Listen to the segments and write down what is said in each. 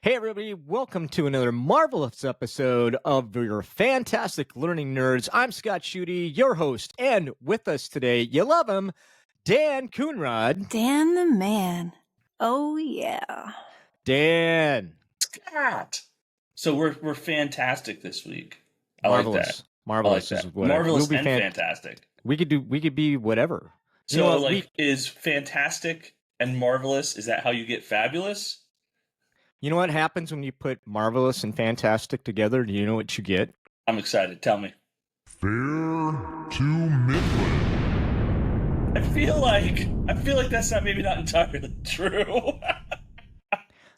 Hey, everybody, welcome to another marvelous episode of your Fantastic Learning Nerds. I'm Scott Schutte, your host, and with us today, you love him, Dan Coonrod. Dan the man. Oh, yeah. Dan. Scott. So we're fantastic this week. Marvelous. Marvelous is what Marvelous and fantastic. We could be whatever. So is fantastic and marvelous, is that how you get fabulous? You know what happens when you put marvelous and fantastic together? Do you know what you get? I'm excited. Tell me. Fair to Midland. I feel like that's not entirely true.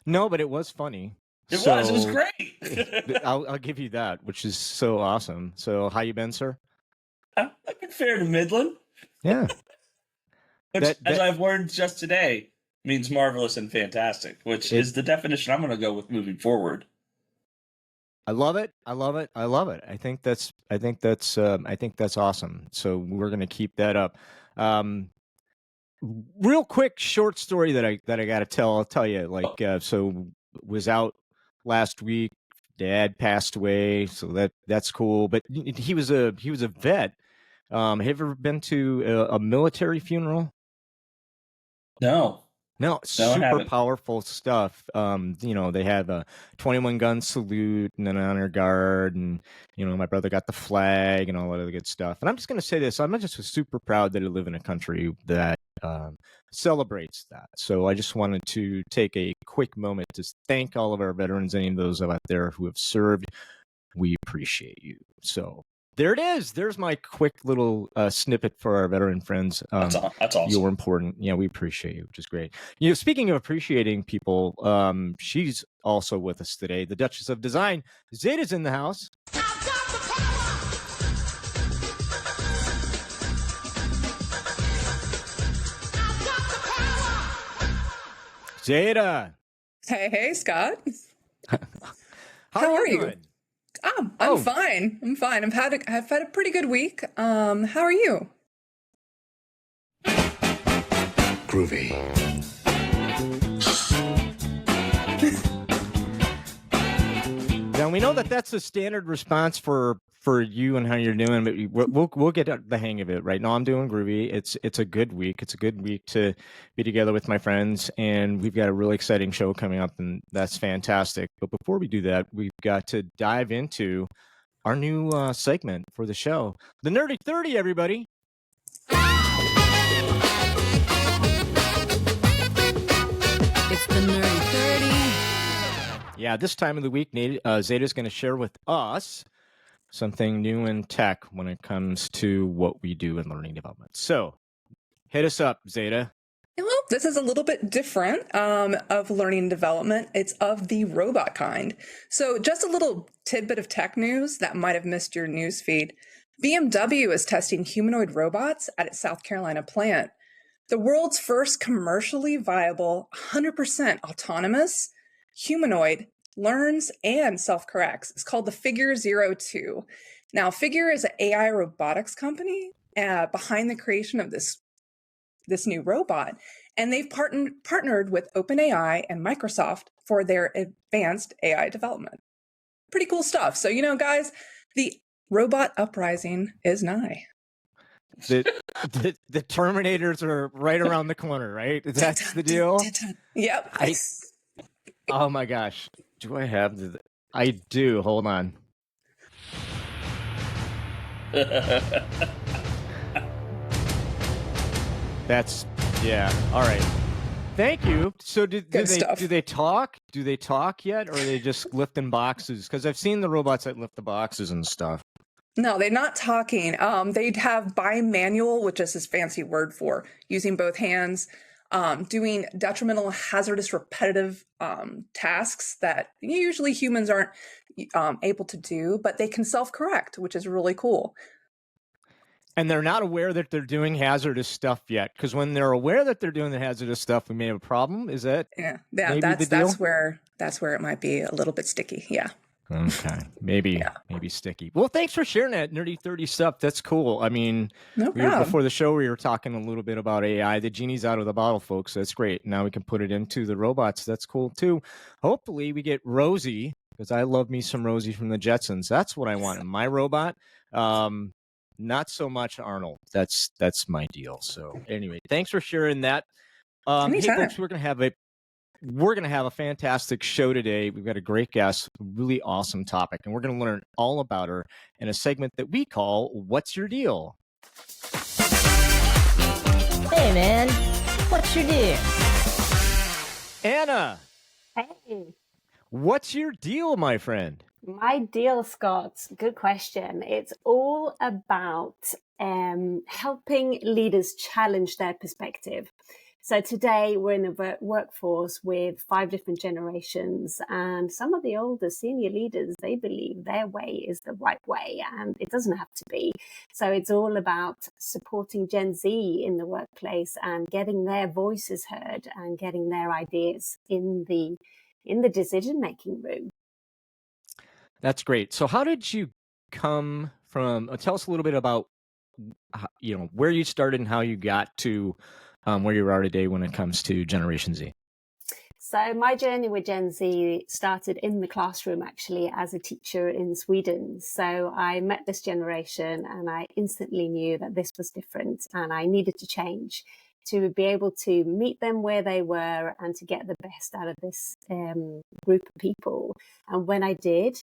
No, but it was funny. It was great. I'll give you that, which is so awesome. So how you been, sir? I've been fair to Midland. Yeah. Which, as I've learned just today, means marvelous and fantastic, which is the definition I'm going to go with moving forward. I love it. I think that's awesome. So we're going to keep that up. Real quick, short story that I got to tell. I'll tell you. So was out last week. Dad passed away, so that's cool. But he was a vet. Have you ever been to a military funeral? No, super powerful stuff. They have a 21 gun salute and an honor guard, and my brother got the flag and all that other good stuff. And I'm just going to say this: I'm just super proud that I live in a country that celebrates that. So I just wanted to take a quick moment to thank all of our veterans, any of those out there who have served. We appreciate you. So there it is. There's my quick little snippet for our veteran friends. That's awesome. You're important. Yeah, we appreciate you, which is great. Speaking of appreciating people, she's also with us today. The Duchess of Design, Zeta's in the house. I've got the power. I've got the power. Zeta. Hey, Scott. How are you? doing? I'm fine. I've had a pretty good week. How are you? Groovy. Now we know that's a standard response for you and how you're doing, but we'll get the hang of it. Right now, I'm doing groovy. It's a good week. It's a good week to be together with my friends, and we've got a really exciting show coming up, and that's fantastic. But before we do that, we've got to dive into our new segment for the show, the Nerdy 30. Everybody. It's the Nerdy 30. Yeah, this time of the week, Zeta's going to share with us something new in tech when it comes to what we do in learning development. So, hit us up, Zeta. Well, this is a little bit different of learning development. It's of the robot kind. So just a little tidbit of tech news that might have missed your news feed. BMW is testing humanoid robots at its South Carolina plant. The world's first commercially viable, 100% autonomous humanoid learns and self-corrects. It's called the Figure 02. Now, Figure is an AI robotics company behind the creation of this new robot, and they've partnered with OpenAI and Microsoft for their advanced AI development. Pretty cool stuff. So, guys, the robot uprising is nigh. The Terminators are right around the corner, right? That's the deal? Yep. Oh my gosh. Do I have I do. Hold on. Yeah. All right. Thank you. So do they talk? Do they talk yet, or are they just lifting boxes? Because I've seen the robots that lift the boxes and stuff. No, they're not talking. They'd have bimanual, which is this fancy word for using both hands, doing detrimental, hazardous, repetitive tasks that usually humans aren't able to do, but they can self-correct, which is really cool. And they're not aware that they're doing hazardous stuff yet, because when they're aware that they're doing the hazardous stuff, we may have a problem. Is that that's where it might be a little bit sticky. Yeah. Okay, maybe sticky. Well, thanks for sharing that nerdy 30 stuff. That's cool. I mean, No problem. before the show, we were talking a little bit about AI. The genie's out of the bottle, folks. That's great. Now we can put it into the robots. That's cool too. Hopefully, we get Rosie, because I love me some Rosie from the Jetsons. That's what I want in my robot. Not so much Arnold. That's my deal. So anyway, thanks for sharing that. Hey, Anytime. folks, we're gonna have a fantastic show today. We've got a great guest, a really awesome topic, and we're gonna learn all about her in a segment that we call "What's Your Deal?" Hey, man, what's your deal? Anna, Hey, what's your deal, my friend? my deal, Scott. Good question. It's all about helping leaders challenge their perspective. So today we're in a workforce with 5 different generations, and some of the older senior leaders, they believe their way is the right way, and it doesn't have to be. So it's all about supporting Gen Z in the workplace and getting their voices heard and getting their ideas in the decision-making room. That's great. So, how did you come from? Tell us a little bit about where you started and how you got to where you are today when it comes to Generation Z. So my journey with Gen Z started in the classroom, actually, as a teacher in Sweden. So I met this generation and I instantly knew that this was different and I needed to change to be able to meet them where they were and to get the best out of this group of people. And when I did,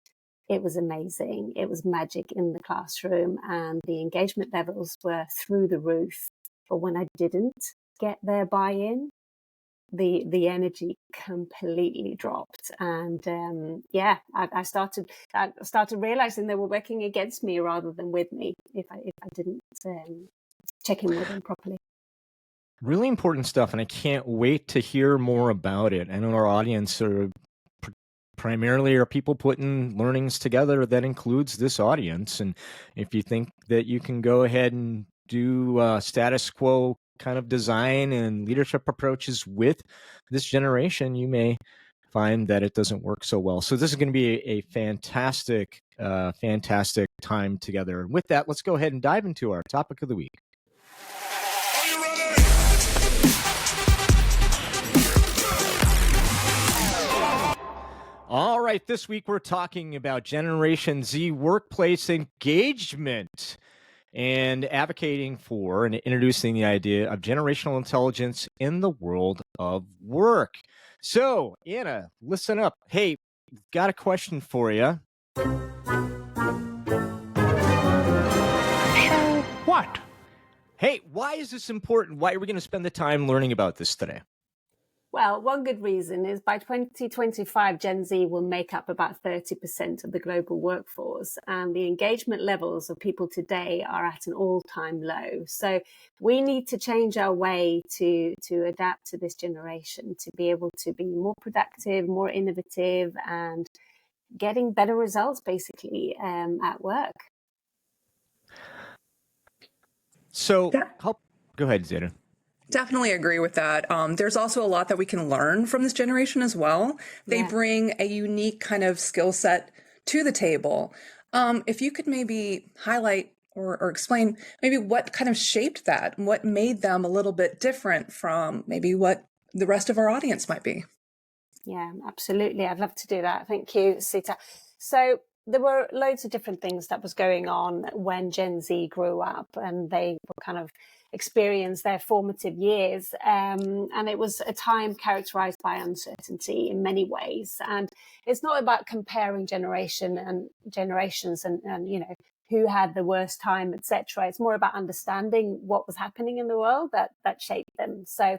it was amazing. It was magic in the classroom and the engagement levels were through the roof. But when I didn't get their buy-in, the energy completely dropped. And I started realizing they were working against me rather than with me if I didn't check in with them properly. Really important stuff, and I can't wait to hear more about it. I know our audience are primarily are people putting learnings together that includes this audience. And if you think that you can go ahead and do status quo kind of design and leadership approaches with this generation, you may find that it doesn't work so well. So this is going to be a fantastic time together. And with that, let's go ahead and dive into our topic of the week. All right, this week we're talking about Generation Z workplace engagement and advocating for and introducing the idea of generational intelligence in the world of work. So, Anna, listen up. Hey, got a question for you. So what? Hey, why is this important? Why are we going to spend the time learning about this today? Well, one good reason is by 2025, Gen Z will make up about 30% of the global workforce, and the engagement levels of people today are at an all-time low. So we need to change our way to adapt to this generation, to be able to be more productive, more innovative, and getting better results, basically, at work. So, go ahead, Zeta. Definitely agree with that. There's also a lot that we can learn from this generation as well. They bring a unique kind of skill set to the table. If you could maybe highlight or explain maybe what kind of shaped that, what made them a little bit different from maybe what the rest of our audience might be. Yeah, absolutely. I'd love to do that. Thank you, Sita. So there were loads of different things that was going on when Gen Z grew up and they were kind of experienced their formative years. And it was a time characterized by uncertainty in many ways. And it's not about comparing generations and you know, who had the worst time, etc. It's more about understanding what was happening in the world that shaped them. So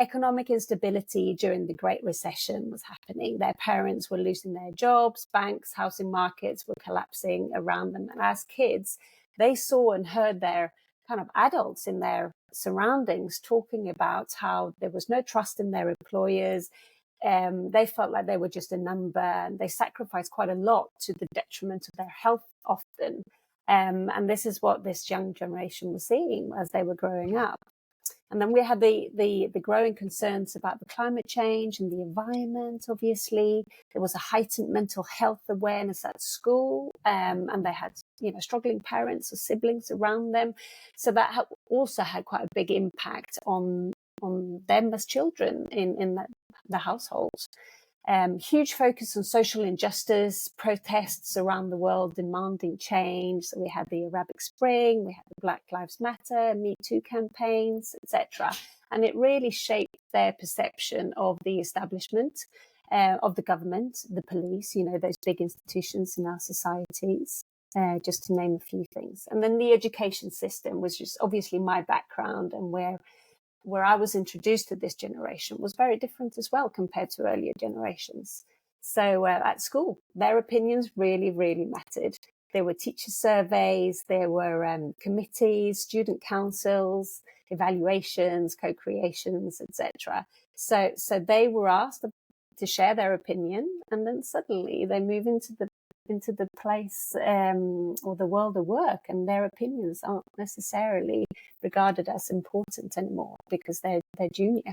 economic instability during the Great Recession was happening. Their parents were losing their jobs, banks, housing markets were collapsing around them. And as kids, they saw and heard their kind of adults in their surroundings talking about how there was no trust in their employers. They felt like they were just a number, and they sacrificed quite a lot to the detriment of their health often. And this is what this young generation was seeing as they were growing up. And then we had the growing concerns about the climate change and the environment, obviously. There was a heightened mental health awareness at school, and they had, struggling parents or siblings around them. So that also had quite a big impact on them as children in the households. Huge focus on social injustice, protests around the world demanding change. So we had the Arabic Spring, we had the Black Lives Matter, Me Too campaigns, etc. And it really shaped their perception of the establishment, of the government, the police, those big institutions in our societies, just to name a few things. And then the education system was just obviously my background, and where I was introduced to this generation was very different as well compared to earlier generations. So at school, their opinions really, really mattered. There were teacher surveys, there were committees, student councils, evaluations, co-creations, etc. So they were asked to share their opinion, and then suddenly they move into the place or the world of work, and their opinions aren't necessarily regarded as important anymore because they're junior.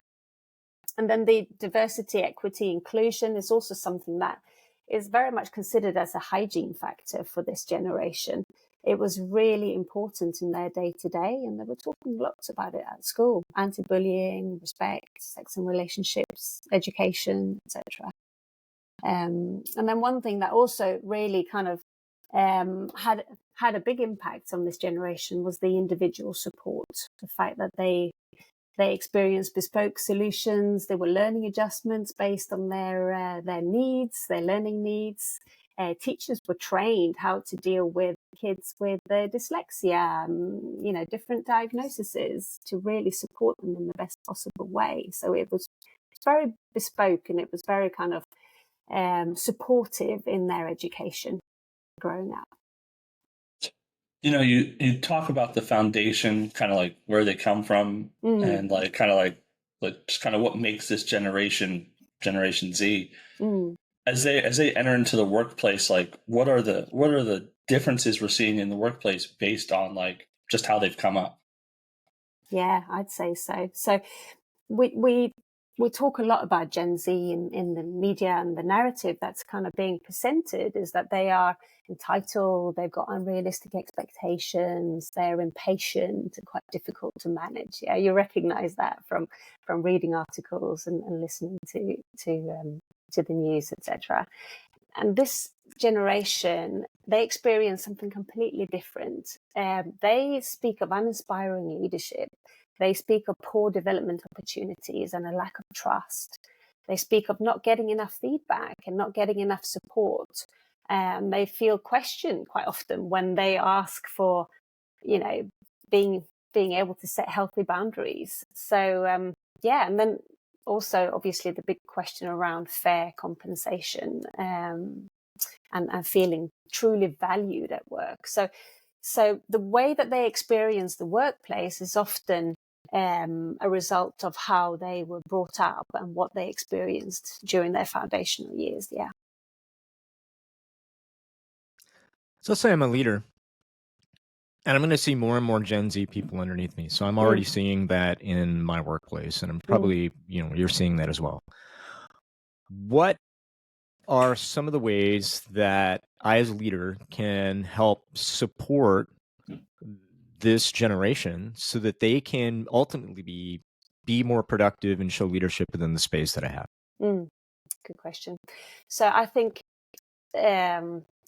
And then the diversity, equity, inclusion is also something that is very much considered as a hygiene factor for this generation. It was really important in their day-to-day, and they were talking lots about it at school: anti-bullying, respect, sex and relationships, education, etc. And then one thing that also really kind of had a big impact on this generation was the individual support. The fact that they experienced bespoke solutions, they were learning adjustments based on their needs, their learning needs. Teachers were trained how to deal with kids with dyslexia, different diagnoses, to really support them in the best possible way. So it was very bespoke, and it was very kind of supportive in their education growing up. You talk about the foundation, kind of like where they come from, and like kind of like just kind of what makes this Generation Z. As they enter into the workplace, like what are the differences we're seeing in the workplace based on like just how they've come up? Yeah, I'd say so. So we talk a lot about Gen Z in the media, and the narrative that's kind of being presented is that they are entitled, they've got unrealistic expectations, they're impatient and quite difficult to manage. Yeah, you recognize that from reading articles and listening to the news, etc. And this generation, they experience something completely different. They speak of uninspiring leadership. They speak of poor development opportunities and a lack of trust. They speak of not getting enough feedback and not getting enough support. They feel questioned quite often when they ask for, being able to set healthy boundaries. So, and then also, obviously, the big question around fair compensation and feeling truly valued at work. So the way that they experience the workplace is often a result of how they were brought up and what they experienced during their foundational years. Yeah. So let's say I'm a leader, and I'm going to see more and more Gen Z people underneath me. So I'm already seeing that in my workplace, and I'm probably, you're seeing that as well. What are some of the ways that I, as a leader, can help support this generation so that they can ultimately be more productive and show leadership within the space that I have? Good question. So I think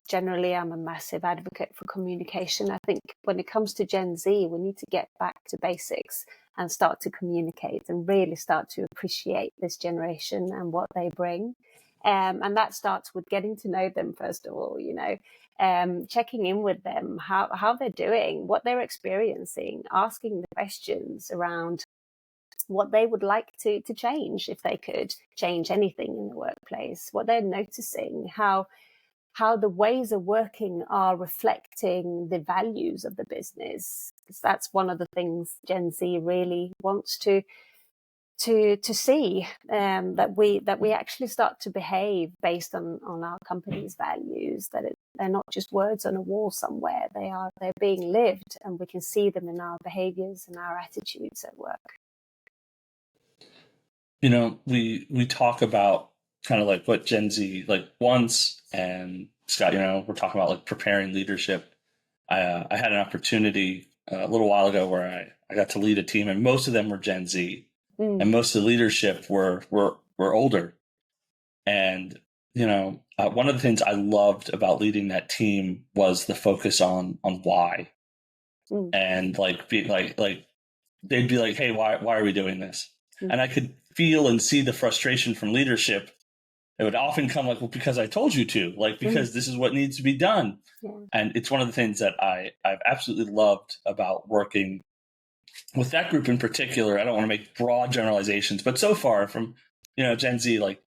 generally I'm a massive advocate for communication. I think when it comes to Gen Z, we need to get back to basics and start to communicate and really start to appreciate this generation and what they bring. And that starts with getting to know them, first of all, checking in with them, how they're doing, what they're experiencing, asking the questions around what they would like to change, if they could change anything in the workplace, what they're noticing, how the ways of working are reflecting the values of the business. Because that's one of the things Gen Z really wants to see, that we actually start to behave based on our company's values, that They're not just words on a wall somewhere. They're being lived, and we can see them in our behaviors and our attitudes at work. You know, we talk about kind of like what Gen Z like wants, and Scott, you know, we're talking about like preparing leadership. I had an opportunity a little while ago where I got to lead a team, and most of them were Gen Z, and most of the leadership were older. And you know, one of the things I loved about leading that team was the focus on why, and like be like they'd be like, "Hey, why are we doing this?" And I could feel and see the frustration from leadership. It would often come like, "Well, because I told you to," like because this is what needs to be done. Yeah. And it's one of the things that I've absolutely loved about working with that group in particular. I don't want to make broad generalizations, but so far from, you know, Gen Z, like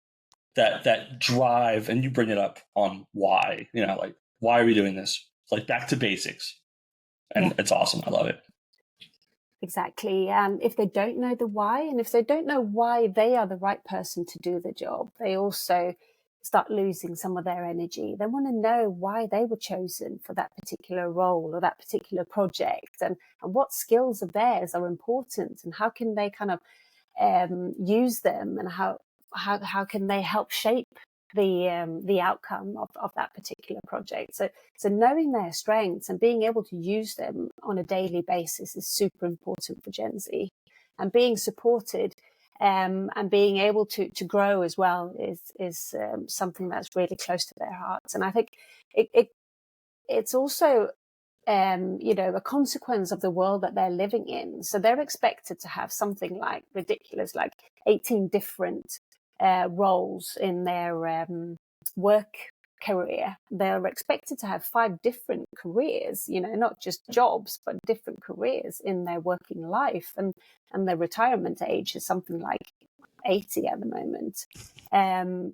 that drive, and you bring it up on why, you know, like, why are we doing this? Like back to basics. And it's awesome. I love it. Exactly. And if they don't know the why, and if they don't know why they are the right person to do the job, they also start losing some of their energy. They want to know why they were chosen for that particular role or that particular project, and what skills of theirs are important, and how can they kind of use them, and how can they help shape the outcome of that particular project. So knowing their strengths and being able to use them on a daily basis is super important for Gen Z, and being supported and being able to grow as well is something that's really close to their hearts. And I think it's also you know, a consequence of the world that they're living in. So they're expected to have something like ridiculous, like 18 different roles in their work career. They're expected to have 5 different careers, you know, not just jobs, but different careers in their working life. And their retirement age is something like 80 at the moment.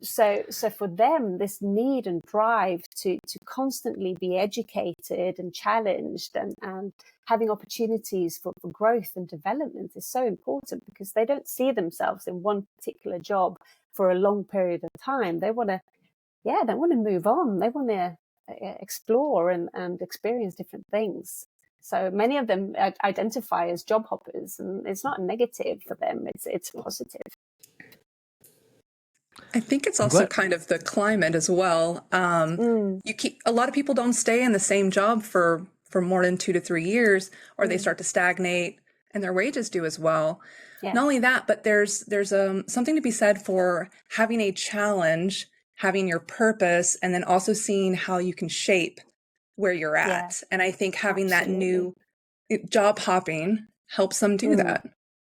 So for them, this need and drive to constantly be educated and challenged and having opportunities for growth and development is so important, because they don't see themselves in one particular job for a long period of time. They want to move on. They want to explore and experience different things. So many of them identify as job hoppers, and it's not a negative for them. It's positive. I think it's also kind of the climate as well. A lot of people don't stay in the same job for more than 2 to 3 years, or they start to stagnate, and their wages do as well. Yeah. Not only that, but there's something to be said for having a challenge, having your purpose, and then also seeing how you can shape where you're at. Yeah. And I think having that new job hopping helps them do that.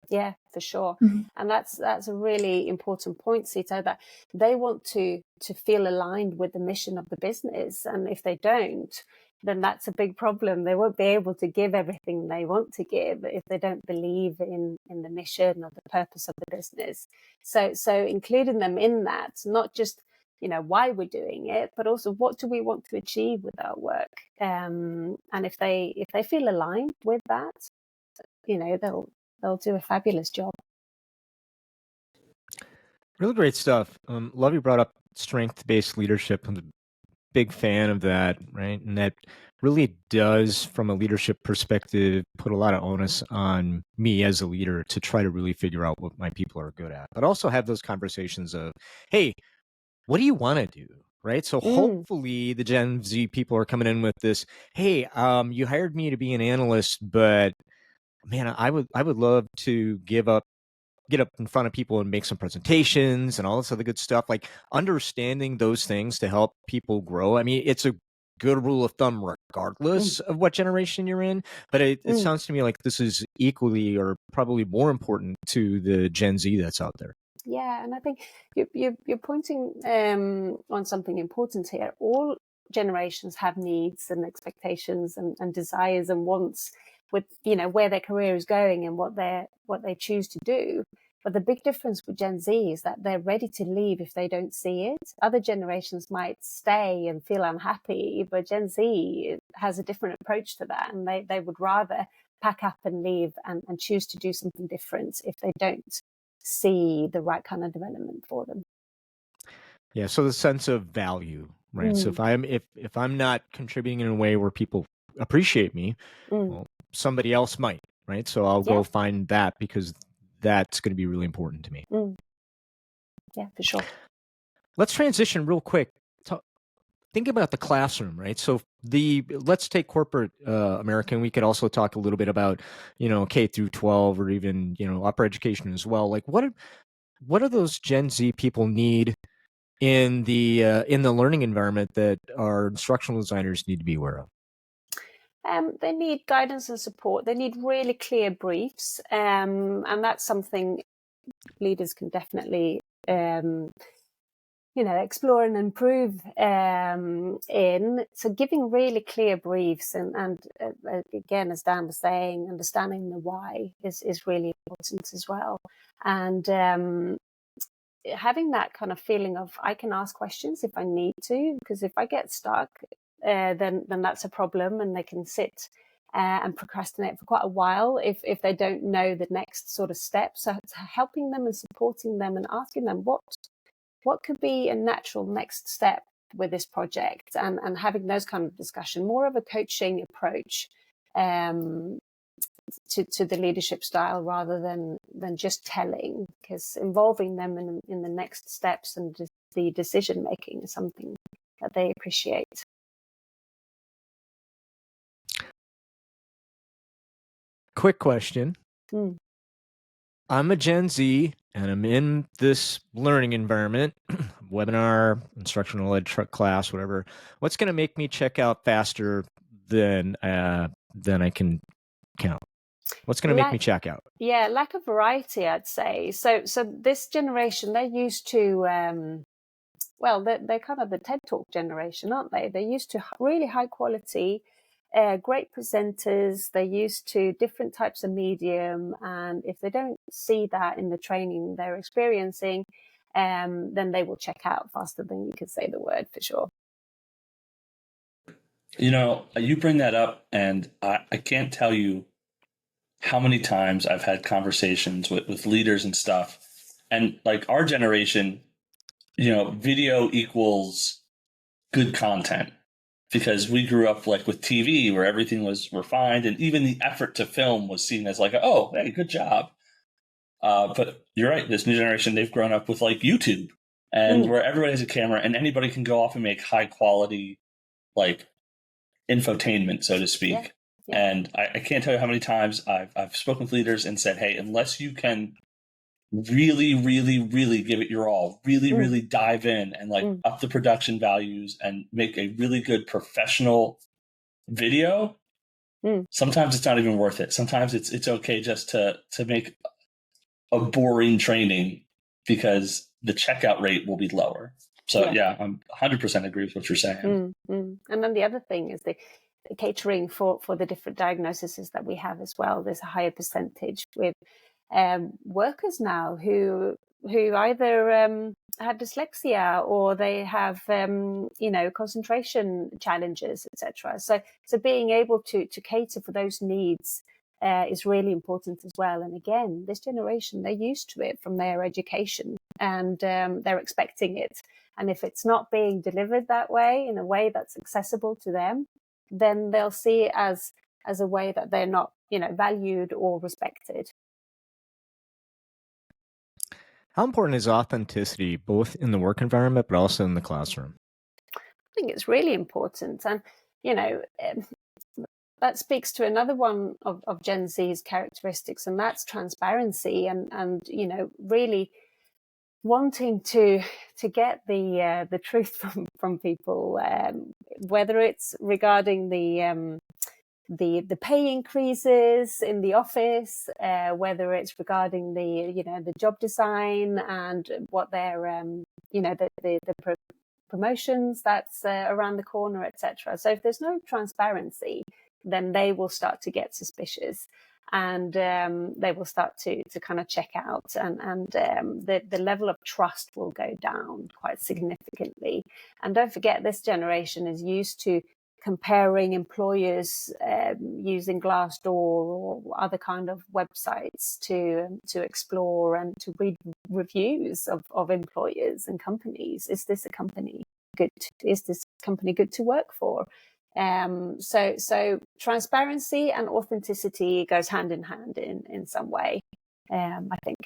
Yeah, for sure. And that's a really important point, Sito, that they want to feel aligned with the mission of the business. And if they don't, then that's a big problem. They won't be able to give everything they want to give if they don't believe in the mission or the purpose of the business. So including them in that, not just, you know, why we're doing it, but also what do we want to achieve with our work. And if they feel aligned with that, you know, they'll do a fabulous job. Really great stuff. Love you brought up strength-based leadership. I'm a big fan of that, right? And that really does, from a leadership perspective, put a lot of onus on me as a leader to try to really figure out what my people are good at, but also have those conversations of, hey, what do you want to do? Right. So hopefully the Gen Z people are coming in with this, hey, you hired me to be an analyst, but man, I would love to get up in front of people and make some presentations and all this other good stuff. Like understanding those things to help people grow. I mean, it's a good rule of thumb regardless of what generation you're in, but it sounds to me like this is equally or probably more important to the Gen Z that's out there. Yeah, and I think you're pointing on something important here. All generations have needs and expectations and desires and wants with, you know, where their career is going and what they choose to do. But the big difference with Gen Z is that they're ready to leave if they don't see it. Other generations might stay and feel unhappy, but Gen Z has a different approach to that, and they would rather pack up and leave and choose to do something different if they don't see the right kind of development for them. Yeah, so the sense of value, right? So if I'm not contributing in a way where people appreciate me, well, somebody else might, right? So I'll go find that, because that's going to be really important to me. Yeah, for sure. Let's transition real quick. Think about the classroom, right? So let's take corporate America, and we could also talk a little bit about, K through 12, or even, upper education as well. Like what do those Gen Z people need in the learning environment that our instructional designers need to be aware of? They need guidance and support. They need really clear briefs, and that's something leaders can definitely explore and improve in. So giving really clear briefs and again, as Dan was saying, understanding the why is really important as well. And having that kind of feeling of, I can ask questions if I need to, because if I get stuck, then that's a problem, and they can sit and procrastinate for quite a while if they don't know the next sort of step. So helping them and supporting them and asking them what could be a natural next step with this project, and having those kind of discussion, more of a coaching approach to the leadership style, rather than just telling, because involving them in the next steps and the decision making is something that they appreciate. Quick question. I'm a Gen Z, and I'm in this learning environment, webinar, instructional ed class, whatever. What's going to make me check out faster than I can count? What's going to make me check out? Yeah, lack of variety, I'd say. So this generation, they're used to, they're kind of the TED Talk generation, aren't they? They're used to really high quality, great presenters. They're used to different types of medium. And if they don't see that in the training they're experiencing, then they will check out faster than you can say the word, for sure. You bring that up, and I can't tell you how many times I've had conversations with leaders and stuff. And like our generation, video equals good content, because we grew up like with TV where everything was refined, and even the effort to film was seen as like, oh, hey, good job. But you're right. This new generation, they've grown up with like YouTube, and where everybody has a camera and anybody can go off and make high quality, like infotainment, so to speak. Yeah. And I can't tell you how many times I've spoken with leaders and said, hey, unless you can really, really, really give it your all, really, really dive in and like up the production values and make a really good professional video, sometimes it's not even worth it. Sometimes it's okay just to make a boring training, because the checkout rate will be lower. So I'm 100% agree with what you're saying. And then the other thing is the catering for the different diagnoses that we have as well. There's a higher percentage with workers now who either have dyslexia, or they have concentration challenges, etc. So being able to cater for those needs is really important as well. And again, this generation, they're used to it from their education, and they're expecting it. And if it's not being delivered that way, in a way that's accessible to them, then they'll see it as a way that they're not, valued or respected. How important is authenticity, both in the work environment, but also in the classroom? I think it's really important. And, that speaks to another one of Gen Z's characteristics, and that's transparency and really wanting to get the truth from people, whether it's regarding the pay increases in the office, whether it's regarding the job design and what their the promotions that's around the corner, etc. So if there's no transparency, then they will start to get suspicious, and they will start to kind of check out, and the level of trust will go down quite significantly. And don't forget, this generation is used to comparing employers using Glassdoor or other kind of websites to explore and to read reviews of employers and companies. Is this a company? good? Is this company good to work for? So transparency and authenticity goes hand in hand in some way, I think.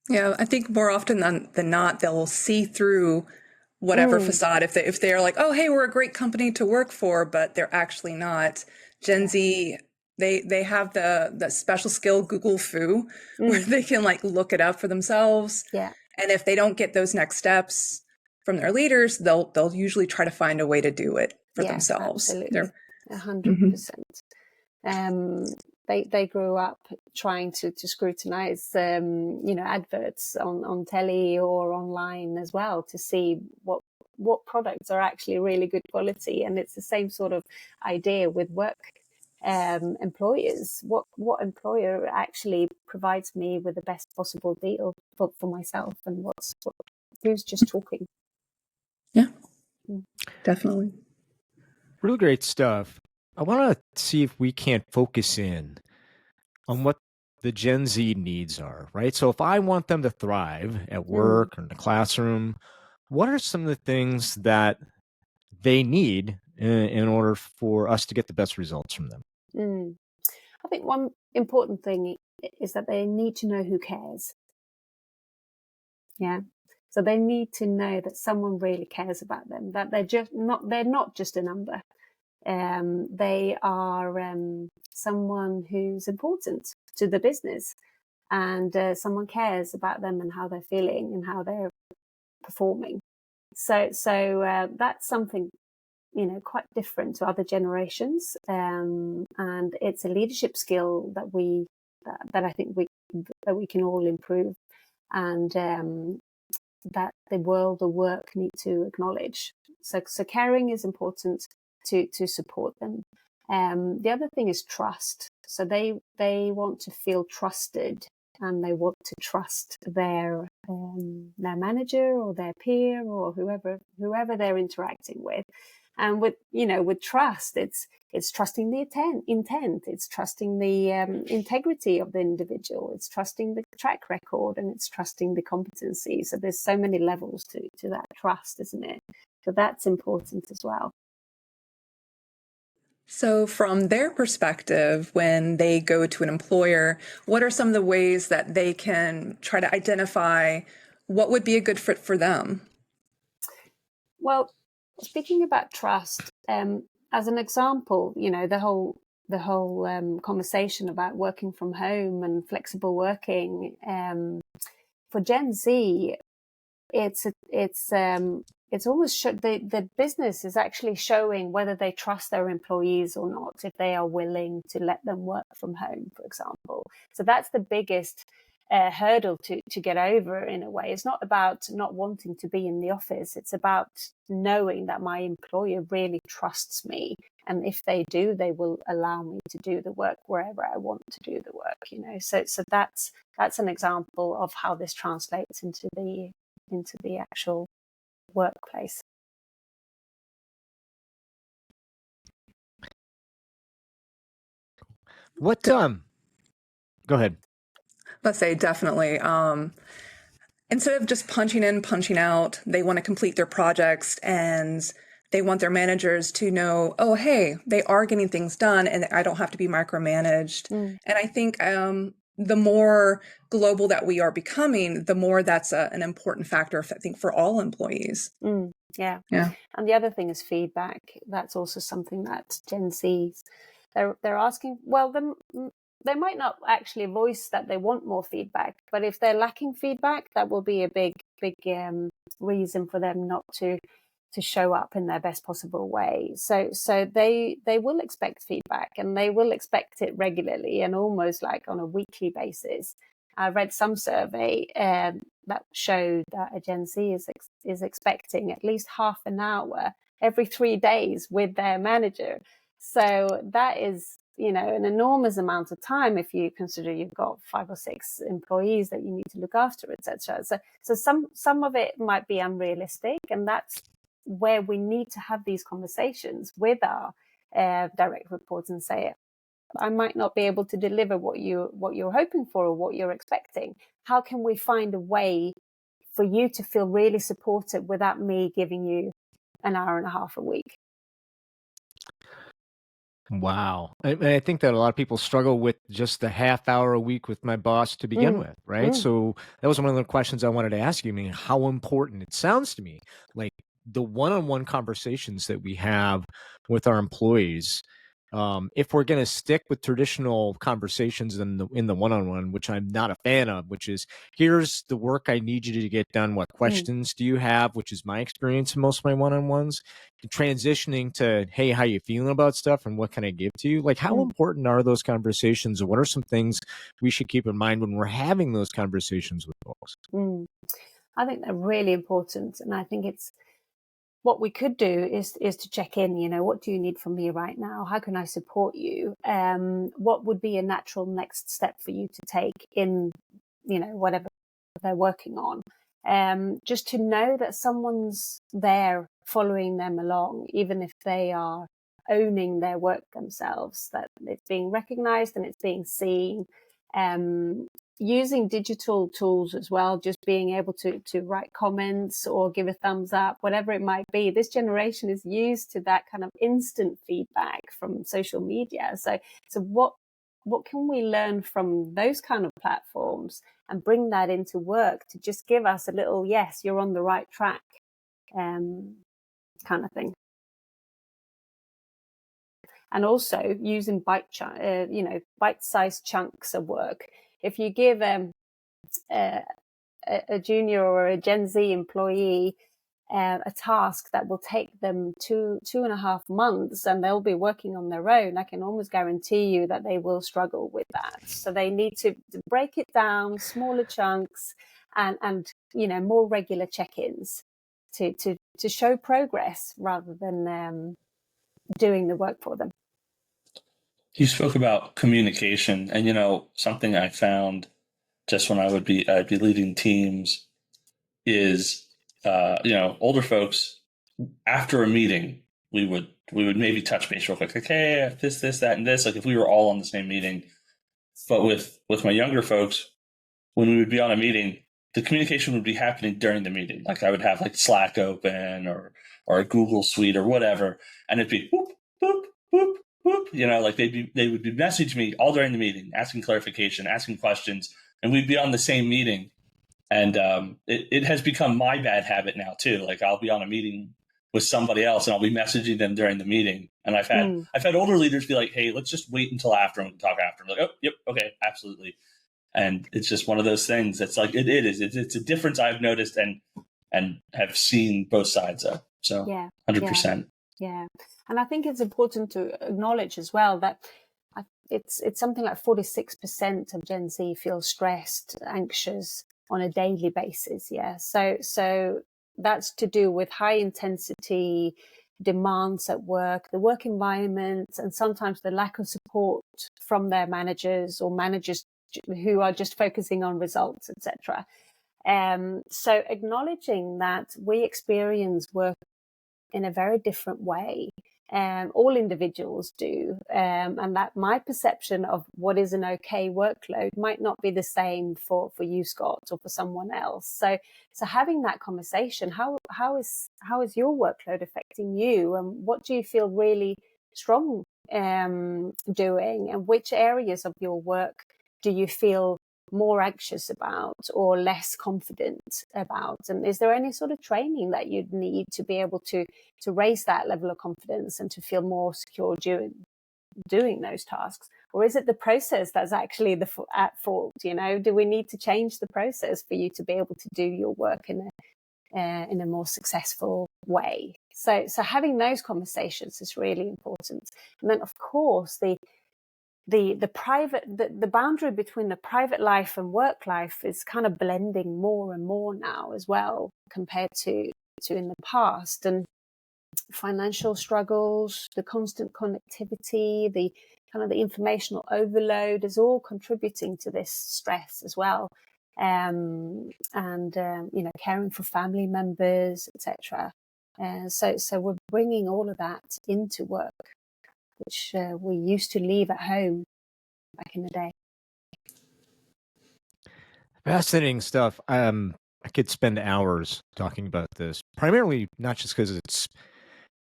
Yeah, I think more often than not, they'll see through whatever facade. If they're like, oh, hey, we're a great company to work for, but they're actually not. Gen Z, they have the special skill Google foo, where they can like look it up for themselves. Yeah. And if they don't get those next steps from their leaders, they'll usually try to find a way to do it for themselves. Absolutely, 100%. They grew up trying to scrutinize, adverts on telly or online as well to see what products are actually really good quality. And it's the same sort of idea with work employers. What employer actually provides me with the best possible deal for myself, and who's just talking? Yeah, definitely. Really great stuff. I want to see if we can't focus in on what the Gen Z needs are, right? So if I want them to thrive at work or in the classroom, what are some of the things that they need in order for us to get the best results from them? I think one important thing is that they need to know who cares. Yeah. So they need to know that someone really cares about them, that they're not just a number. They are someone who's important to the business, and someone cares about them and how they're feeling and how they're performing. So that's something, quite different to other generations, and it's a leadership skill that I think we can all improve, and that the world of work need to acknowledge. So caring is important to support them. The other thing is trust. So they want to feel trusted, and they want to trust their manager or their peer or whoever they're interacting with. And with trust, it's trusting the intent, it's trusting the integrity of the individual, it's trusting the track record, and it's trusting the competency. So there's so many levels to that trust, isn't it? So that's important as well. So from their perspective, when they go to an employer, what are some of the ways that they can try to identify what would be a good fit for them? Well, speaking about trust, as an example, the whole conversation about working from home and flexible working, for Gen Z, it's almost the business is actually showing whether they trust their employees or not, if they are willing to let them work from home, for example. So that's the biggest hurdle to get over, in a way. It's not about not wanting to be in the office. It's about knowing that my employer really trusts me, and if they do, they will allow me to do the work wherever I want to do the work. So that's an example of how this translates into the actual workplace. What go ahead. Let's say definitely. Instead of just punching in, punching out, they want to complete their projects, and they want their managers to know, oh, hey, they are getting things done and I don't have to be micromanaged. And I think the more global that we are becoming, the more that's an important factor, I think, for all employees. Yeah. And the other thing is feedback. That's also something that Gen Zs, they're asking. Well, they might not actually voice that they want more feedback, but if they're lacking feedback, that will be a big reason for them not to show up in their best possible way. So they will expect feedback, and they will expect it regularly and almost like on a weekly basis. I read some survey that showed that a Gen Z is expecting at least half an hour every 3 days with their manager. So that is, an enormous amount of time if you consider you've got 5 or 6 employees that you need to look after, etc. So some of it might be unrealistic, and that's where we need to have these conversations with our direct reports and say, I might not be able to deliver what you're hoping for or what you're expecting. How can we find a way for you to feel really supported without me giving you an hour and a half a week. Wow. I think that a lot of people struggle with just the half hour a week with my boss to begin with, right? So that was one of the questions I wanted to ask you. I mean, how important it sounds to me like the one-on-one conversations that we have with our employees. If we're going to stick with traditional conversations in the one-on-one, which I'm not a fan of, which is here's the work I need you to get done. What questions do you have? Which is my experience in most of my one-on-ones. Transitioning to, hey, how you feeling about stuff and what can I give to you? Like, how important are those conversations? And what are some things we should keep in mind when we're having those conversations with folks? I think they're really important, and I think it's what we could do is to check in. You know, what do you need from me right now? How can I support you? What would be a natural next step for you to take in, you know, whatever they're working on? Just to know that someone's there following them along, even if they are owning their work themselves, that it's being recognized and it's being seen. Using digital tools as well, just being able to write comments or give a thumbs up, whatever it might be. This generation is used to that kind of instant feedback from social media. So what can we learn from those kind of platforms and bring that into work to just give us a little, yes, you're on the right track, kind of thing. And also using bite-sized chunks of work. If you give a junior or a Gen Z employee a task that will take them 2.5 months and they'll be working on their own, I can almost guarantee you that they will struggle with that. So they need to break it down, smaller chunks, and you know, more regular check-ins to show progress rather than doing the work for them. You spoke about communication, and you know, something I found just when I'd be leading teams is you know, older folks after a meeting we would maybe touch base real quick, like, hey, this, that, and this, like if we were all on the same meeting. But with my younger folks, when we would be on a meeting, the communication would be happening during the meeting. Like I would have like Slack open or a Google Suite or whatever, and it'd be whoop, whoop, whoop, whoop. You know, like they would be messaging me all during the meeting, asking clarification, asking questions, and we'd be on the same meeting. And it has become my bad habit now too. Like I'll be on a meeting with somebody else and I'll be messaging them during the meeting. And I've had older leaders be like, hey, let's just wait until after and we can talk after. I'm like, oh, yep, okay, absolutely. And it's just one of those things that's like, it's a difference I've noticed and have seen both sides of. So yeah, 100%. Yeah. And I think it's important to acknowledge as well that it's something like 46% of Gen Z feel stressed, anxious on a daily basis. Yeah. So that's to do with high intensity demands at work, the work environment, and sometimes the lack of support from their managers or managers who are just focusing on results, etc. So acknowledging that we experience work in a very different way. All individuals do. And that my perception of what is an okay workload might not be the same for you, Scott, or for someone else. So having that conversation, how is your workload affecting you? And what do you feel really strong doing? And which areas of your work do you feel more anxious about or less confident about? And is there any sort of training that you'd need to be able to raise that level of confidence and to feel more secure doing those tasks? Or is it the process that's actually at fault? You know, do we need to change the process for you to be able to do your work in a more successful way? So having those conversations is really important. And then of course the boundary between the private life and work life is kind of blending more and more now as well compared to in the past. And financial struggles, the constant connectivity, the kind of the informational overload is all contributing to this stress as well. You know, caring for family members, etc. So we're bringing all of that into work, which we used to leave at home back in the day. Fascinating stuff. I I could spend hours talking about this, primarily not just because it's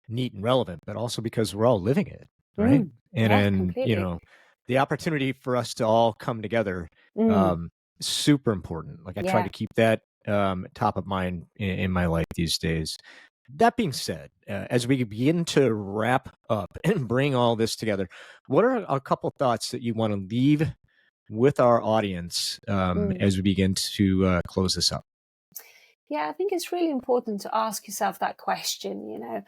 neat and relevant, but also because we're all living it, right? And Yeah, then, completely. the opportunity for us to all come together, super important. Like I try Yeah. to keep that top of mind in my life these days. That being said, as we begin to wrap up and bring all this together, what are a couple thoughts that you want to leave with our audience as we begin to close this up? Yeah, I think it's really important to ask yourself that question,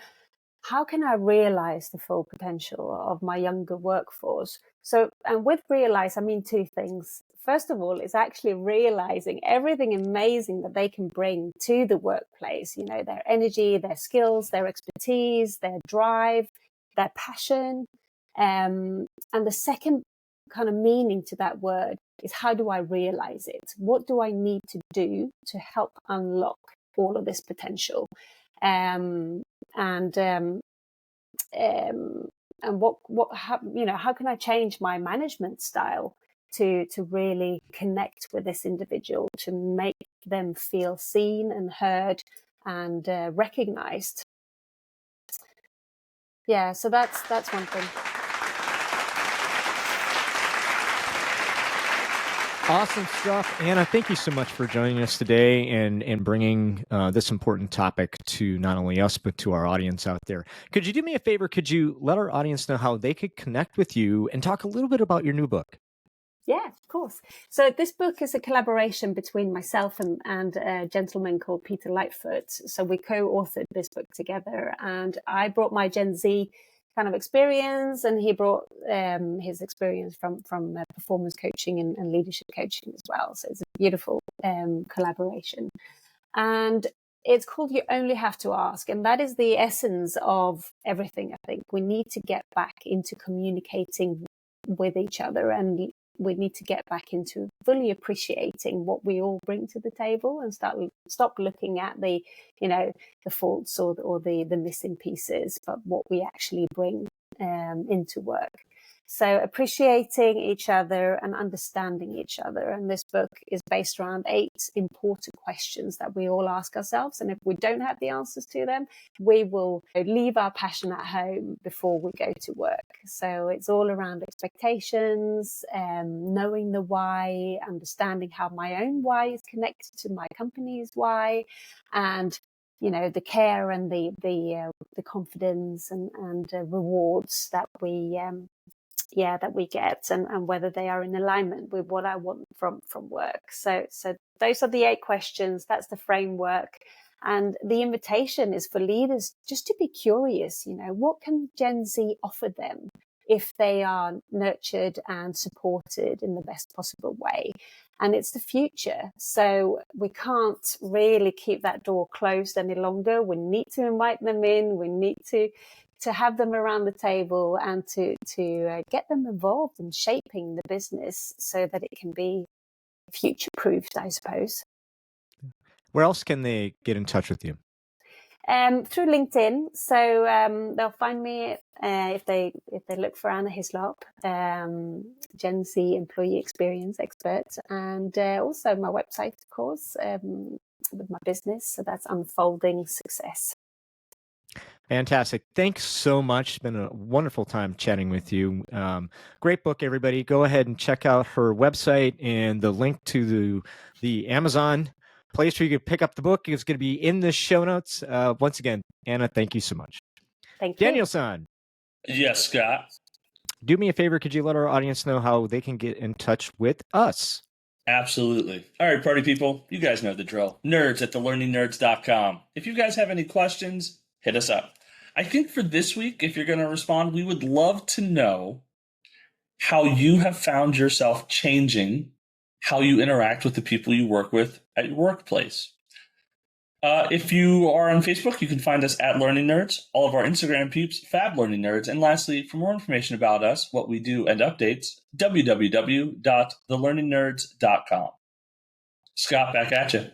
how can I realize the full potential of my younger workforce? So, and with realize, I mean two things. First of all, it's actually realizing everything amazing that they can bring to the workplace, their energy, their skills, their expertise, their drive, their passion. And the second kind of meaning to that word is how do I realize it? What do I need to do to help unlock all of this potential? And how can I change my management style to really connect with this individual, to make them feel seen and heard and recognized? Yeah, so that's one thing. Awesome stuff. Anna, thank you so much for joining us today and bringing this important topic to not only us, but to our audience out there. Could you do me a favor? Could you let our audience know how they could connect with you and talk a little bit about your new book? Yeah, of course. So this book is a collaboration between myself and a gentleman called Peter Lightfoot. So we co-authored this book together, and I brought my Gen Z kind of experience, and he brought his experience from performance coaching and leadership coaching as well. So it's a beautiful collaboration, and it's called You Only Have to Ask, and that is the essence of everything. I think we need to get back into communicating with each other, and we need to get back into fully appreciating what we all bring to the table and stop looking at the faults or the missing pieces, but what we actually bring into work. So appreciating each other and understanding each other. And this book is based around 8 important questions that we all ask ourselves. And if we don't have the answers to them, we will leave our passion at home before we go to work. So it's all around expectations, knowing the why, understanding how my own why is connected to my company's why, and the care and the confidence and rewards that we get, and whether they are in alignment with what I want from work. So those are the 8 questions. That's the framework. And the invitation is for leaders just to be curious, what can Gen Z offer them if they are nurtured and supported in the best possible way? And it's the future. So we can't really keep that door closed any longer. We need to invite them in. We need to have them around the table and to get them involved in shaping the business so that it can be future-proofed, I suppose. Where else can they get in touch with you? Through LinkedIn. So they'll find me if they look for Anna Hislop, Gen Z employee experience expert, and also my website, of course, with my business. So that's Unfolding Success. Fantastic. Thanks so much. It's been a wonderful time chatting with you. Great book, everybody. Go ahead and check out her website, and the link to the Amazon place where you can pick up the book is going to be in the show notes. Once again, Anna, thank you so much. Thank you. Daniel-san. Yes, Scott. Do me a favor. Could you let our audience know how they can get in touch with us? Absolutely. All right, party people, you guys know the drill. Nerds at thelearningnerds.com. If you guys have any questions, hit us up. I think for this week, if you're going to respond, we would love to know how you have found yourself changing how you interact with the people you work with at your workplace. If you are on Facebook, you can find us at Learning Nerds. All of our Instagram peeps, Fab Learning Nerds. And lastly, for more information about us, what we do, and updates, www.thelearningnerds.com. Scott, back at you.